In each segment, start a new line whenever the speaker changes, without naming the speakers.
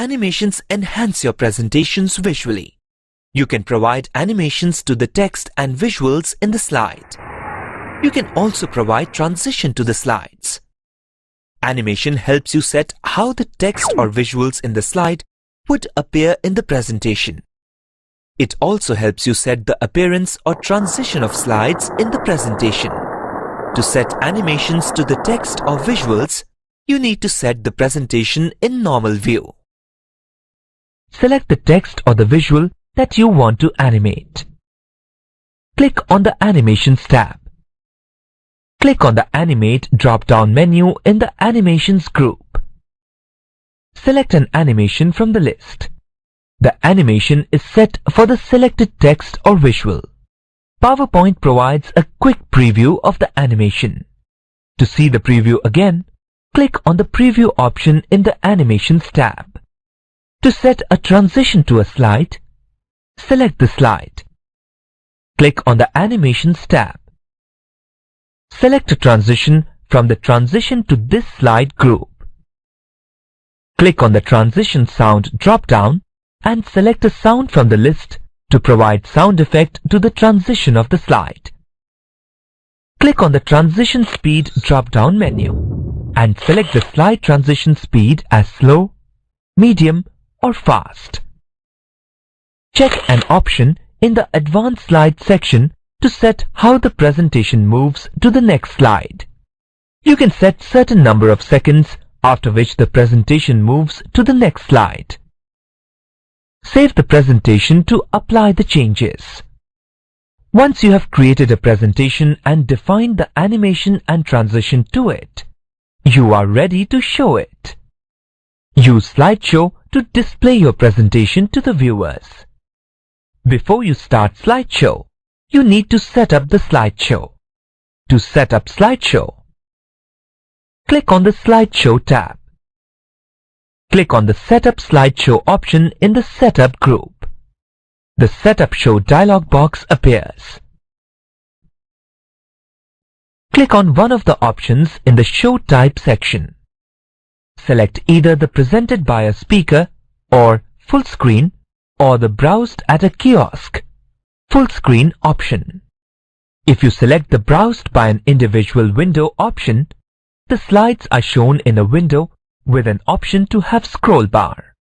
Animations enhance your presentations visually. You can provide animations to the text and visuals in the slide. You can also provide transition to the slides. Animation helps you set how the text or visuals in the slide would appear in the presentation. It also helps you set the appearance or transition of slides in the presentation. To set animations to the text or visuals, you need to set the presentation in normal view. Select the text or the visual that you want to animate. Click on the Animations tab. Click on the Animate drop-down menu in the Animations group. Select an animation from the list. The animation is set for the selected text or visual. PowerPoint provides a quick preview of the animation. To see the preview again, click on the Preview option in the Animations tab. To set a transition to a slide, select the slide. Click on the Animations tab. Select a transition from the Transition to this slide group. Click on the Transition Sound drop-down and select a sound from the list to provide sound effect to the transition of the slide. Click on the Transition Speed drop-down menu and select the slide transition speed as slow, medium, or fast. Check an option in the Advanced Slide section to set how the presentation moves to the next slide. You can set certain number of seconds after which the presentation moves to the next slide. Save the presentation to apply the changes. Once you have created a presentation and defined the animation and transition to it, you are ready to show it. Use Slideshow to display your presentation to the viewers. Before you start Slideshow, you need to set up the slideshow. To set up Slideshow, click on the Slideshow tab. Click on the Setup Slideshow option in the Setup group. The Setup Show dialog box appears. Click on one of the options in the Show Type section. Select either the Presented by a Speaker or Full Screen or the Browsed at a Kiosk Full Screen option. If you select the Browsed by an Individual Window option, the slides are shown in a window with an option to have scroll bar.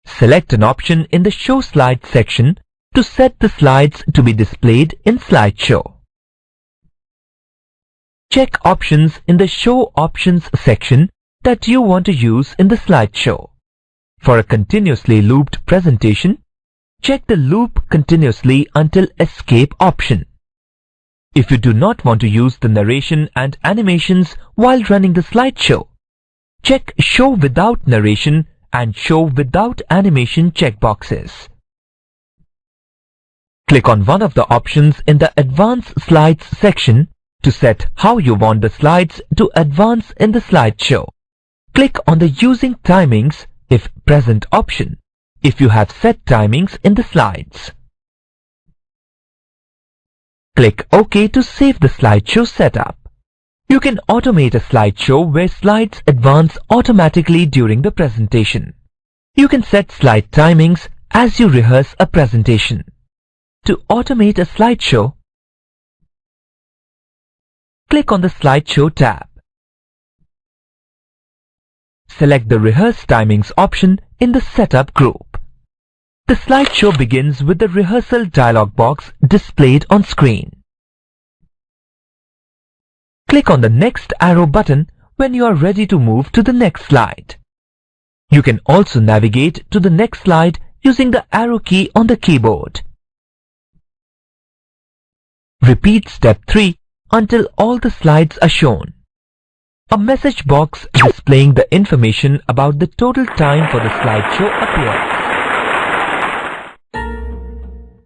Select an option in the Show Slides section to set the slides to be displayed in Slideshow. Check options in the Show Options section that you want to use in the slideshow. For a continuously looped presentation, check the Loop Continuously Until Escape option. If you do not want to use the narration and animations while running the slideshow, check Show Without Narration and Show Without Animation checkboxes. Click on one of the options in the Advanced Slides section to set how you want the slides to advance in the slideshow. Click on the Using Timings if present option if you have set timings in the slides. Click OK to save the slideshow setup. You can automate a slideshow where slides advance automatically during the presentation. You can set slide timings as you rehearse a presentation. To automate a slideshow, click on the Slideshow tab. Select the Rehearse Timings option in the Setup group. The slideshow begins with the rehearsal dialog box displayed on screen. Click on the next arrow button when you are ready to move to the next slide. You can also navigate to the next slide using the arrow key on the keyboard. Repeat step 3 until all the slides are shown. A message box displaying the information about the total time for the slideshow appears.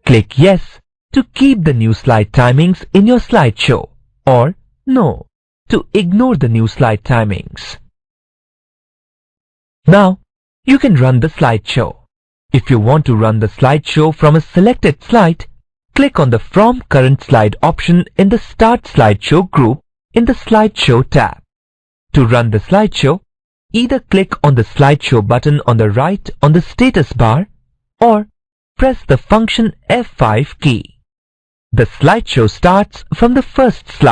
Click Yes to keep the new slide timings in your slideshow, or No to ignore the new slide timings. Now, you can run the slideshow. If you want to run the slideshow from a selected slide, click on the From Current Slide option in the Start Slideshow group in the Slideshow tab. To run the slideshow, Either click on the Slideshow button on the right on the status bar or press the function F5 key. The slideshow starts from the first slide.